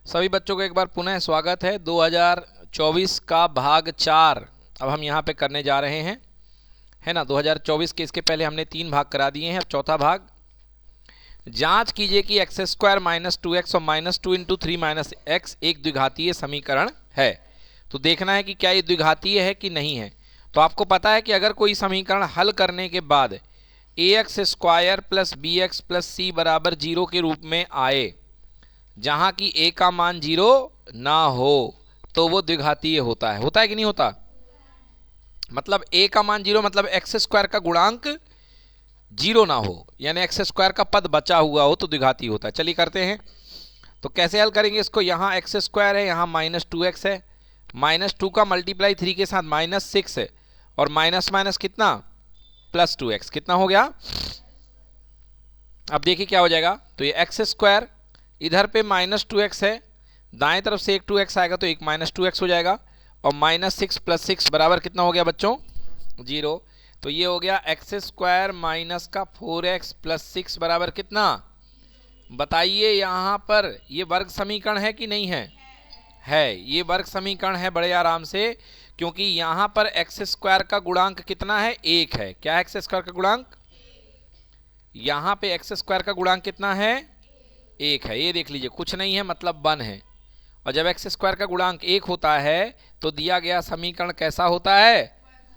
सभी बच्चों को एक बार पुनः स्वागत है। 2024 का भाग 4 अब हम यहाँ पे करने जा रहे हैं, है ना। 2024 के इसके पहले हमने 3 भाग करा दिए हैं। अब चौथा भाग, जांच कीजिए कि एक्स स्क्वायर माइनस 2x और माइनस 2 इंटू 3 माइनस एक्स एक द्विघातीय समीकरण है। तो देखना है कि क्या ये द्विघातीय है कि नहीं है। तो आपको पता है कि अगर कोई समीकरण हल करने के बाद a x square plus b x plus c बराबर 0 के रूप में आए, जहां की a का मान 0 ना हो, तो वो द्विघातीय होता है कि नहीं होता। मतलब a का मान 0 मतलब एक्स स्क्वायर का गुणांक 0 ना हो, यानी एक्स स्क्वायर का पद बचा हुआ हो तो द्विघातीय होता है। चलिए करते हैं। तो कैसे हल करेंगे इसको, यहां एक्स स्क्वायर है, यहां माइनस 2x है, माइनस 2 का मल्टीप्लाई 3 के साथ माइनस 6 है, और माइनस माइनस कितना प्लस 2x, कितना हो गया। अब देखिए क्या हो जाएगा। तो ये एक्स स्क्वायर इधर पे माइनस 2x है, दाएं तरफ से एक 2x आएगा तो एक माइनस 2x हो जाएगा, और माइनस 6 प्लस 6 बराबर कितना हो गया बच्चों 0। तो ये हो गया एक्स स्क्वायर माइनस का 4x प्लस 6 बराबर कितना। बताइए यहाँ पर ये वर्ग समीकरण है कि नहीं है ये वर्ग समीकरण है बड़े आराम से, क्योंकि यहाँ पर एक्स स्क्वायर का गुणांक कितना है 1 है। क्या है एक्स स्क्वायर का गुणांक, यहाँ पे एक्स स्क्वायर का गुणांक कितना है 1 है। ये देख लीजिए, कुछ नहीं है मतलब 1 है। और जब एक्स स्क्वायर का गुणांक 1 होता है तो दिया गया समीकरण कैसा होता है,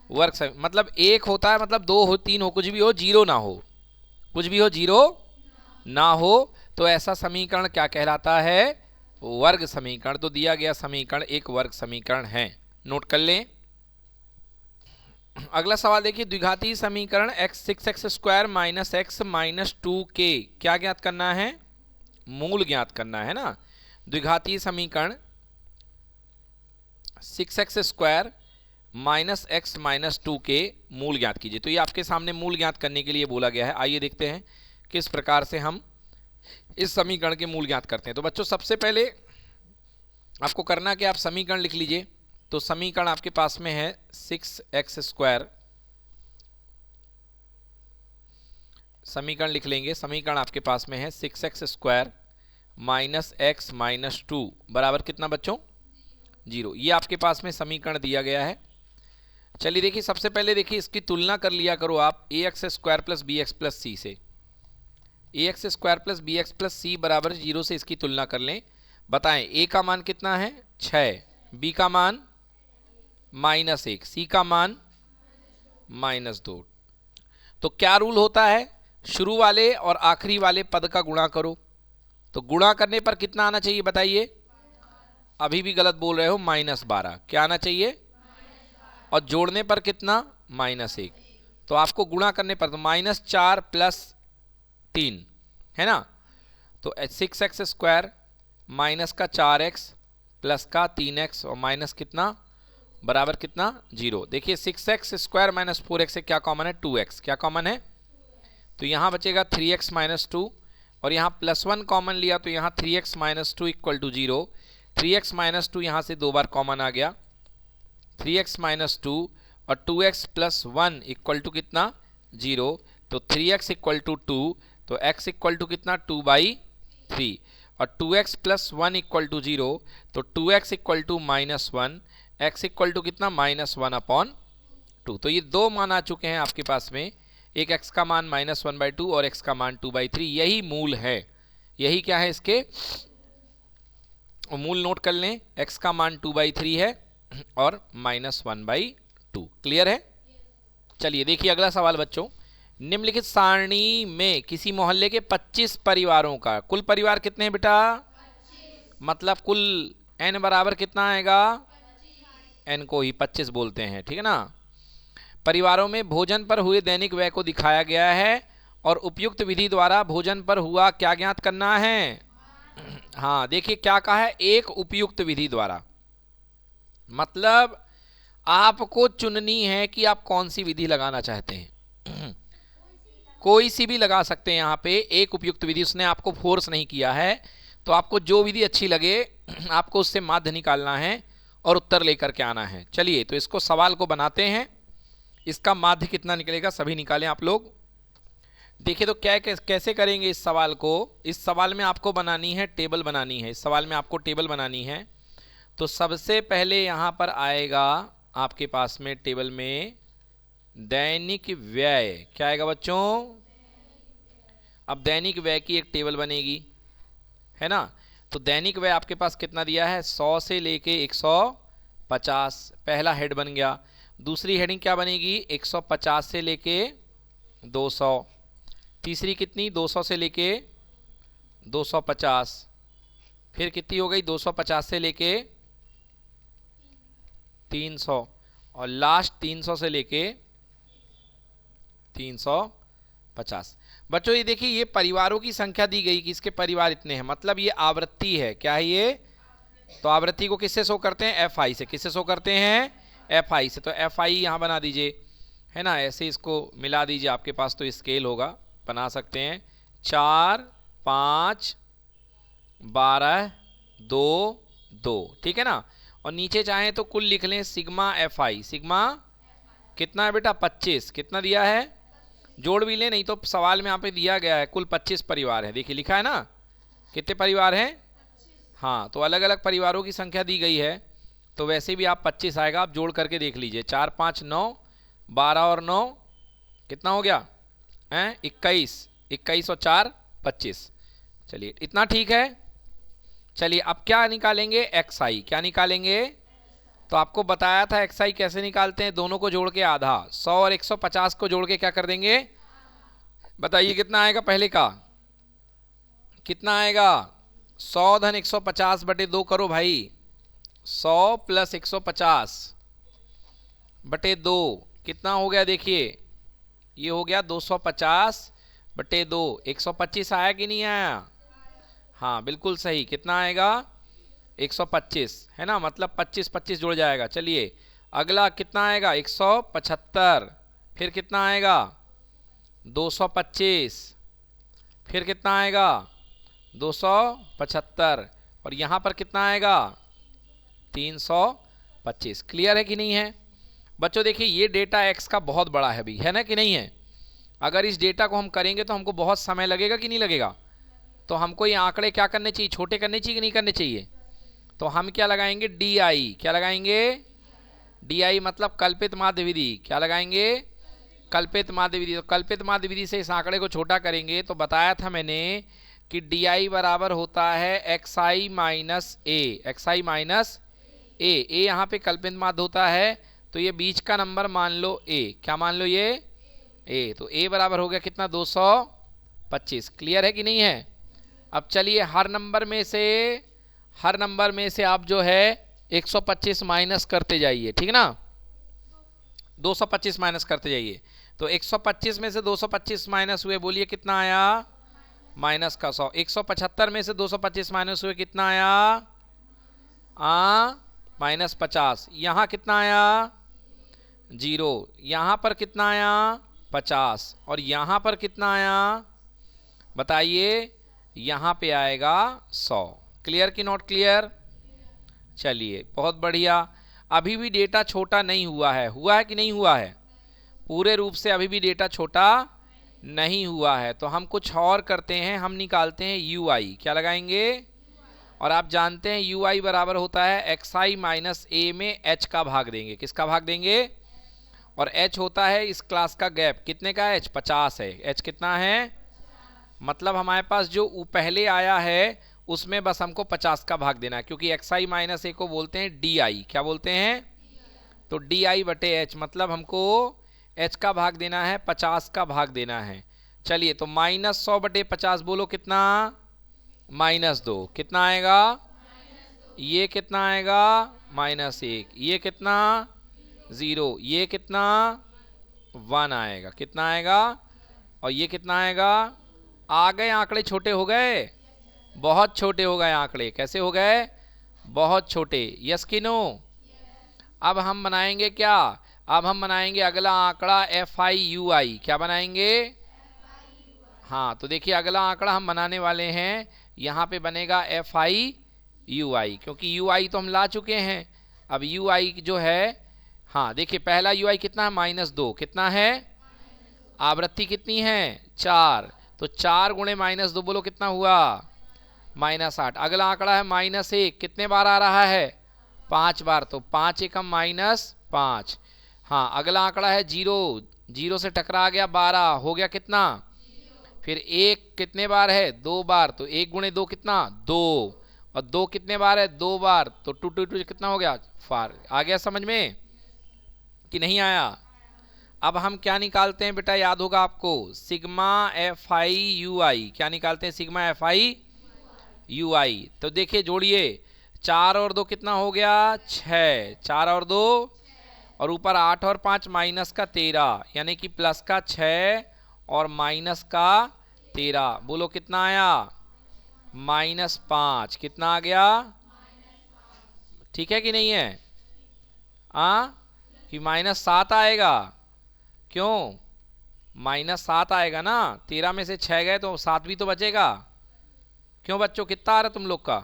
वर्ग समीकरण। मतलब 1 होता है मतलब 2 हो 3 हो कुछ भी हो, 0 ना हो, कुछ भी हो 0 ना हो, तो ऐसा समीकरण क्या कहलाता है, वर्ग समीकरण। तो दिया गया समीकरण एक वर्ग समीकरण है, नोट कर लें। अगला सवाल देखिए, द्विघातीय समीकरण x6x square minus x minus 2k क्या ज्ञात करना है, मूल ज्ञात करना है ना। द्विघातीय समीकरण 6x square minus x minus 2k मूल ज्ञात कीजिए। तो ये आपके सामने मूल ज्ञात करने के लिए बोला गया है। आइए देखते हैं किस प्रकार से हम इस समीकरण के मूल ज्ञात करते हैं। तो बच्चों सबसे पहले आपको करना कि आप समीकरण लिख लीजिए। तो समीकरण आपके पास में है 6x स्क्वायर, समीकरण लिख लेंगे। समीकरण आपके पास में है 6x square minus x minus 2 बराबर कितना बच्चों 0। ये आपके पास में समीकरण दिया गया है। चलिए देखिए, सबसे पहले देखिए इसकी तुलना कर लिया करो आप a x square plus b x plus c से। A x square plus b x plus c बराबर 0 से इसकी तुलना कर लें। बताएं ए का मान कितना है 6, बी का मान माइनस 1, सी का मान माइनस 2। तो क्या रूल होता है, शुरू वाले और आखिरी वाले पद का गुणा करो। तो गुणा करने पर कितना आना चाहिए बताइए, अभी भी गलत बोल रहे हो, -12 क्या आना चाहिए, और जोड़ने पर कितना -1। तो आपको गुणा करने पर तो -4 प्लस 3 है ना। तो 6x स्क्वायर माइनस का 4x प्लस का 3x और माइनस कितना बराबर कितना 0। देखिए 6x स्क्वायर माइनस 4x से क्या कॉमन है 2x, क्या कॉमन है, तो यहां बचेगा 3x माइनस 2, और यहाँ +1 कॉमन लिया तो यहाँ 3x minus 2 equal to 0। 3x minus 2 यहाँ से 2 बार कॉमन आ गया, 3x माइनस 2 और 2x प्लस 1 इक्वल टू कितना 0। तो 3x इक्वल टू 2, तो x इक्वल टू कितना 2/3, और 2x प्लस 1 इक्वल टू 0, तो 2x equal to -1, x equal to कितना -1/2। तो ये दो मान आ चुके हैं आपके पास में, एक x का मान -1/2 और x का मान 2/3। यही मूल है, यही क्या है इसके मूल। नोट कर लें, x का मान 2/3 है और -1/2। क्लियर है। चलिए देखिए अगला सवाल बच्चों, निम्नलिखित सारणी में किसी मोहल्ले के 25 परिवारों का कुल परिवार कितने हैं बेटा, मतलब कुल n बराबर कितना आएगा, n को ही 25 बोलते हैं, ठीक है ना। परिवारों में भोजन पर हुए दैनिक व्यय को दिखाया गया है, और उपयुक्त विधि द्वारा भोजन पर हुआ क्या ज्ञात करना है। हाँ देखिए क्या कहा है, एक उपयुक्त विधि द्वारा, मतलब आपको चुननी है कि आप कौन सी विधि लगाना चाहते हैं। कोई सी भी लगा सकते हैं यहाँ पे, एक उपयुक्त विधि, उसने आपको फोर्स नहीं किया है। तो आपको जो विधि अच्छी लगे आपको उससे माध्य निकालना है और उत्तर लेकर के आना है। चलिए तो इसको सवाल को बनाते हैं, इसका माध्य कितना निकलेगा सभी निकालें आप लोग। देखिए तो कैसे करेंगे इस सवाल को। इस सवाल में आपको बनानी है टेबल बनानी है, इस सवाल में आपको टेबल बनानी है। तो सबसे पहले यहाँ पर आएगा आपके पास में टेबल में दैनिक व्यय। क्या आएगा बच्चों? अब दैनिक व्यय की एक टेबल बनेगी, है ना। तो दैनिक व्यय आपके पास कितना दिया है? 100 से लेके 150, पहला हेड बन गया। दूसरी हेडिंग क्या बनेगी? 150 से लेके 200। तीसरी कितनी? 200 से लेके 250। फिर कितनी हो गई? 250 से लेके 300, और लास्ट 300 से लेके 350। बच्चों ये देखिए, ये परिवारों की संख्या दी गई कि इसके परिवार इतने हैं, मतलब ये आवृत्ति है। क्या है ये? तो आवृत्ति को किससे शो करते हैं? एफ आई से। किससे शो करते हैं? एफ आई से। तो एफ आई यहाँ बना दीजिए, है ना। ऐसे इसको मिला दीजिए, आपके पास तो स्केल होगा, बना सकते हैं। 4, 5, 12, 2, 2, ठीक है ना। और नीचे चाहें तो कुल लिख लें सिग्मा एफ आई। सिग्मा कितना है बेटा? 25। कितना दिया है? जोड़ भी लें, नहीं तो सवाल में यहाँ पे दिया गया है कुल 25 परिवार है। देखिए लिखा है ना, कितने परिवार हैं? हाँ, तो अलग अलग परिवारों की संख्या दी गई है, तो वैसे भी आप 25 आएगा। आप जोड़ करके देख लीजिए। 4, 5, 9, 12 और 9 कितना हो गया? 21। 21 और 4 25। चलिए इतना ठीक है। चलिए अब क्या निकालेंगे? एक्स आई। क्या निकालेंगे? तो आपको बताया था एक्स आई कैसे निकालते हैं। दोनों को जोड़ के आधा, 100 और 150 को जोड़ के क्या कर देंगे? बताइए कितना आएगा? पहले का कितना आएगा? 100 धन 150 बटे 2 करो भाई। 100 प्लस 150 बटे 2 कितना हो गया? देखिए ये हो गया 250 बटे 2। 125 आया कि नहीं आया? हाँ बिल्कुल सही। कितना आएगा? 125, है ना। मतलब 25 25 जुड़ जाएगा। चलिए अगला कितना आएगा? 175। फिर कितना आएगा? 225। फिर कितना आएगा? 275। और यहाँ पर कितना आएगा? 325। क्लियर है कि नहीं है बच्चों? देखिए ये डेटा एक्स का बहुत बड़ा है भी, है ना कि नहीं है। अगर इस डेटा को हम करेंगे तो हमको बहुत समय लगेगा कि नहीं लगेगा। तो हमको ये आंकड़े क्या करने चाहिए? छोटे करने चाहिए कि नहीं करने चाहिए। तो हम क्या लगाएंगे? D I. क्या लगाएंगे? डी आई मतलब कल्पित माध्य विधि। क्या लगाएंगे? कल्पित माध्य विधि। तो कल्पित माध्य विधि से इस आंकड़े को छोटा करेंगे। तो बताया था मैंने कि डी आई बराबर होता है एक्स आई माइनस ए। एक्स आई माइनस ए। ए यहाँ पे कल्पित माध्य होता है, तो ये बीच का नंबर मान लो ए। क्या मान लो? ये ए। तो ए बराबर हो गया कितना? 225। क्लियर है कि नहीं है। अब चलिए हर नंबर में से आप जो है 125 माइनस करते जाइए, ठीक है ना। 225 माइनस करते जाइए। तो 125 में से 225 माइनस हुए, बोलिए कितना आया? माइनस का 100। 175 में से 225 माइनस हुए, कितना आया? माइनस 50। यहाँ कितना आया? 0। यहाँ पर कितना आया? 50। और यहाँ पर कितना आया? बताइए। यहाँ पे आएगा 100। क्लियर कि नॉट क्लियर? चलिए बहुत बढ़िया। अभी भी डेटा छोटा नहीं हुआ है। हुआ है कि नहीं हुआ है? पूरे रूप से अभी भी डेटा छोटा नहीं हुआ है। तो हम कुछ और करते हैं, हम निकालते हैं यू आई। क्या लगाएंगे? और आप जानते हैं यू आई बराबर होता है एक्स आई माइनस ए में एच का भाग देंगे। किसका भाग देंगे? और एच होता है इस क्लास का गैप। कितने का? एच 50 है। एच कितना है? मतलब हमारे पास जो पहले आया है उसमें बस हमको 50 का भाग देना है, क्योंकि एक्स आई माइनस ए को बोलते हैं डी आई। क्या बोलते हैं? तो डी आई बटे एच, मतलब हमको एच का भाग देना है, 50 का भाग देना है। चलिए तो -100 बटे 50 बोलो कितना? -2। कितना आएगा? ये कितना आएगा? -1। ये कितना? 0। ये कितना? 1 आएगा। कितना आएगा? और ये कितना आएगा? आ गए आंकड़े छोटे हो गए? बहुत छोटे हो गए आंकड़े। कैसे हो गए? बहुत छोटे। यस कि नो? अब हम बनाएंगे क्या? अब हम बनाएंगे अगला आंकड़ा एफ आई यू आई। क्या बनाएंगे? हाँ, तो देखिए अगला आंकड़ा हम बनाने वाले हैं, यहाँ पे बनेगा एफ आई यू आई, क्योंकि यू आई तो हम ला चुके हैं। अब यू आई जो है, हाँ देखिए पहला यू आई कितना है? -2। कितना है? आवृत्ति कितनी है? 4, तो 4 गुणे -2 बोलो कितना हुआ, -8। अगला आंकड़ा है -1, कितने बार आ रहा है, 5 बार, तो 5 एकम -5। हाँ, अगला आंकड़ा है 0, 0 से टकरा गया 12, हो गया कितना, फिर 1 कितने बार है, 2 बार, तो 1 गुणे 2 कितना, 2, और 2 कितने बार है, 2 बार, तो 2 2 2 कितना हो गया 4। आ गया समझ में कि नहीं आया। अब हम क्या निकालते हैं बेटा, याद होगा आपको, सिग्मा FI UI। क्या निकालते हैं, सिग्मा FI UI। तो देखिए जोड़िए, 4 और 2 कितना हो गया, 6, 4 और 2, और ऊपर 8 और 5 माइनस का 13, यानी कि प्लस का 6 और माइनस का 13, बोलो कितना आया, -5। कितना आ गया, ठीक है कि नहीं है, कि -7 आएगा, क्यों, -7 आएगा ना, 13 में से 6 गए तो 7 भी तो बचेगा। क्यों बच्चों, कितना आ रहा तुम लोग का,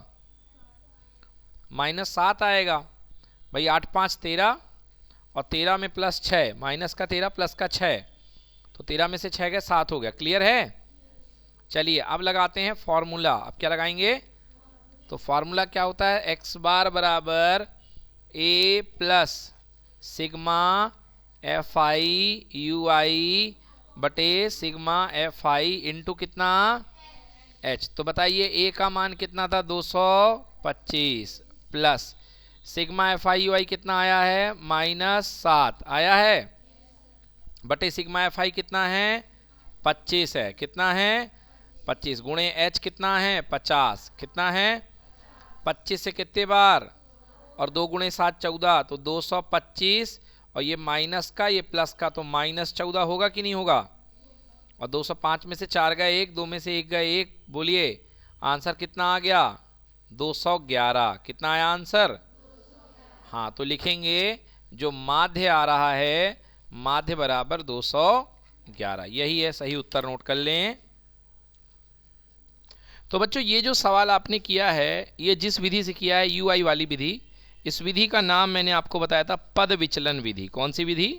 -7 आएगा भाई। 8 5 13, और 13 में +6, माइनस का 13 प्लस का 6, तो 13 में से 6 गए 7 हो गया। क्लियर है। चलिए अब लगाते हैं फॉर्मूला। अब क्या लगाएंगे, तो फॉर्मूला क्या होता है, x बार बराबर a plus sigma FI UI बटे सिग्मा FI इंटू कितना h। तो बताइए a का मान कितना था, 225, प्लस सिग्मा FI UI कितना आया है, -7 आया है, बटे सिग्मा FI कितना है, 25 है, कितना है 25, गुणे h कितना है 50, कितना है 25 से कितने बार, और 2 गुणे 7 14, तो 225, और ये माइनस का ये प्लस का, तो -14 होगा कि नहीं होगा, और 205 में से 4 गए 1, 2 में से 1 गए 1, बोलिए आंसर कितना आ गया, 211। कितना आया आंसर, हाँ, तो लिखेंगे जो माध्य आ रहा है, माध्य बराबर 211, यही है सही उत्तर, नोट कर लें। तो बच्चों ये जो सवाल आपने किया है, ये जिस विधि से किया है, UI वाली विधि, इस विधि का नाम मैंने आपको बताया था पद विचलन विधि। कौन सी विधि,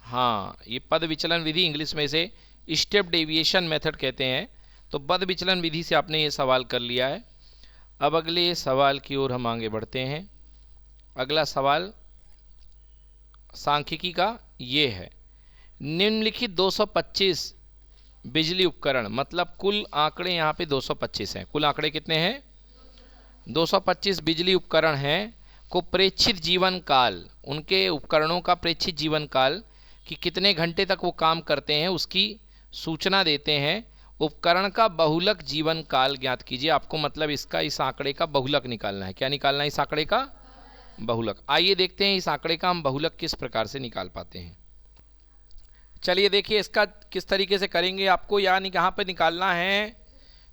हाँ, ये पद विचलन विधि, इंग्लिश में इसे स्टेप डेविएशन मेथड कहते हैं। तो पद विचलन विधि से आपने ये सवाल कर लिया है। अब अगले सवाल की ओर हम आगे बढ़ते हैं। अगला सवाल सांख्यिकी का ये है, निम्नलिखित 225 बिजली उपकरण, मतलब कुल आंकड़े यहाँ पे 225 हैं। कुल आंकड़े कितने हैं, 225 बिजली उपकरण हैं, को प्रेक्षित जीवन काल, उनके उपकरणों का प्रेक्षित जीवन काल कि कितने घंटे तक वो काम करते हैं उसकी सूचना देते हैं। उपकरण का बहुलक जीवन काल ज्ञात कीजिए। आपको मतलब इसका, इस आंकड़े का बहुलक निकालना है। क्या निकालना है, इस आंकड़े का बहुलक। आइए देखते हैं इस आंकड़े का हम बहुलक किस प्रकार से निकाल पाते हैं। चलिए देखिए इसका किस तरीके से करेंगे। आपको यानी कहाँ पे निकालना है,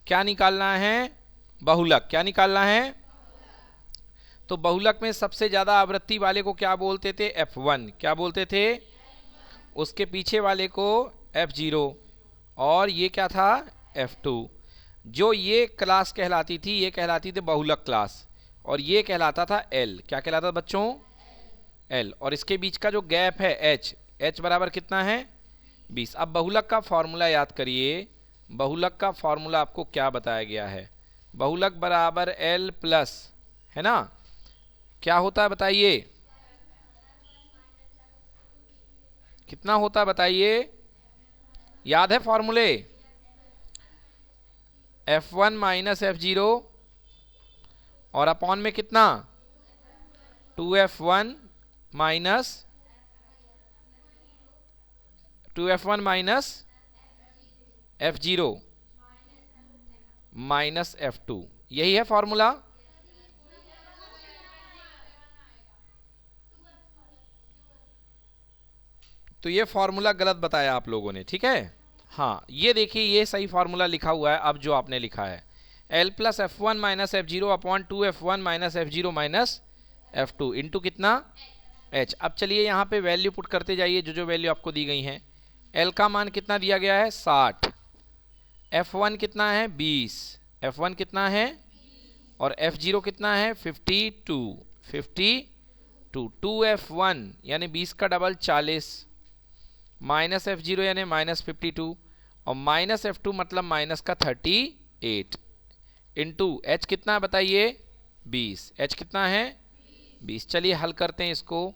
क्या निकालना है, बहुलक। क्या निकालना है, तो बहुलक में सबसे ज़्यादा आवृत्ति वाले को क्या बोलते थे, F1। क्या बोलते थे, उसके पीछे वाले को F0, और ये क्या था, F2। जो ये क्लास कहलाती थी, ये कहलाती थी बहुलक क्लास, और ये कहलाता था L। क्या कहलाता था बच्चों, L। और इसके बीच का जो गैप है H, H बराबर कितना है, 20। अब बहुलक का फॉर्मूला याद करिए। बहुलक का फॉर्मूला आपको क्या बताया गया है, बहुलक बराबर L प्लस, है ना, क्या होता है बताइए, कितना होता है बताइए, याद है फॉर्मूले, F1 माइनस F0, और अपॉन में कितना, 2F1 minus 2F1 minus F0 minus F2, यही है फॉर्मूला। तो ये फॉर्मूला गलत बताया आप लोगों ने, ठीक है। हाँ, ये देखिए ये सही फॉर्मूला लिखा हुआ है। अब जो आपने लिखा है L plus F1 minus F0 upon 2F1 minus F0 minus F2 into कितना, H। अब चलिए यहाँ पे वैल्यू पुट करते जाइए, जो जो वैल्यू आपको दी गई हैं। L का मान कितना दिया गया है, 60। F1 कितना है, 20। F1 कितना है, और F0 कितना है, 52। 2F1 यानी 20 का डबल 40 माइनस F0 यानी माइनस 52 और माइनस F2 मतलब माइनस का 38 इंटू H कितना है बताइए 20। H कितना है 20। चलिए हल करते हैं इसको।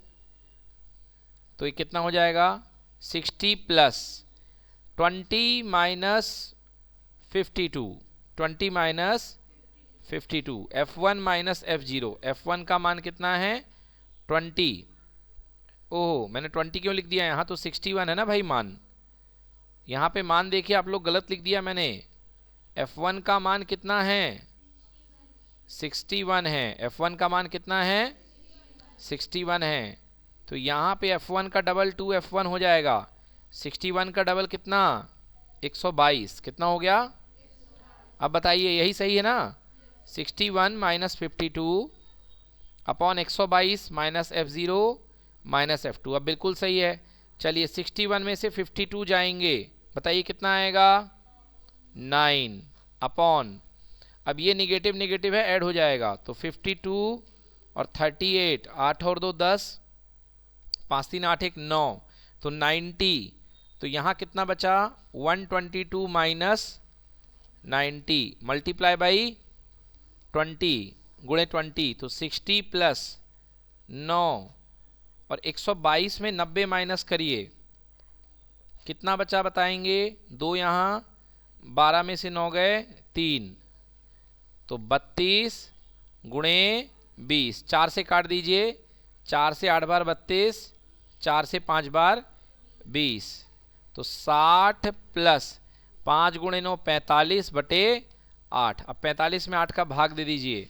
तो ये कितना हो जाएगा 60 plus 20 minus 52, 20 minus 52, F1 minus F0। F1 का मान कितना है 20। ओह मैंने 20 क्यों लिख दिया, यहाँ तो 61 है ना भाई मान। यहाँ पे मान देखिए आप लोग गलत लिख दिया मैंने। F1 का मान कितना है 61 है। F1 का मान कितना है 61 है। तो यहाँ पे F1 का डबल 2F1 हो जाएगा। 61 का डबल कितना 122। कितना हो गया अब बताइए, यही सही है ना। 61 minus 52 upon 122 minus F0 minus F2। अब बिल्कुल सही है। चलिए 61 में से 52 जाएंगे, बताइए कितना आएगा 9 अपॉन, अब ये निगेटिव निगेटिव है ऐड हो जाएगा तो 52 और 38, 8 और 2 10, 5 3 8 1 9 तो 90। तो यहाँ कितना बचा 122 माइनस 90 मल्टीप्लाई बाई 20 गुणे 20 तो 60 प्लस 9 और 122 में 90 माइनस करिए कितना बचा बताएंगे। 2 यहाँ 12 में से 9 गए 3 तो 32 गुणे 20। 4 से काट दीजिए, 4 से 8 बार 32, 4 से 5 बार 20 तो 60 प्लस 5 गुणे 9 45 बटे 8। अब 45 में 8 का भाग दे दीजिए,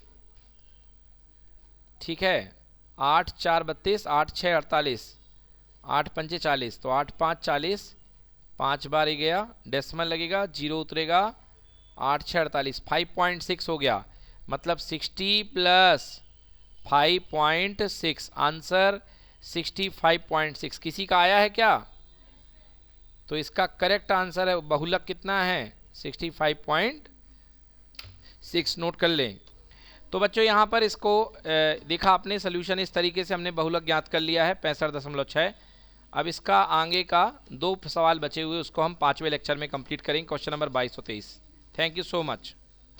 ठीक है। 8 4 32, 8 6 48, 8 पंचे 40 तो 8 5 40, 5 बार ही गया, डेसिमल लगेगा, जीरो उतरेगा, 8 6 48, 5.6 हो गया। मतलब 60 प्लस 5.6 आंसर 65.6। किसी का आया है क्या? तो इसका करेक्ट आंसर है बहुलक कितना है 65.6। नोट कर लें। तो बच्चों यहाँ पर इसको देखा आपने सोल्यूशन इस तरीके से हमने बहुलक ज्ञात कर लिया है 65.6। अब इसका आगे का 2 सवाल बचे हुए उसको हम 5वें लेक्चर में कंप्लीट करेंगे, क्वेश्चन नंबर 22 और 23। Thank you so much.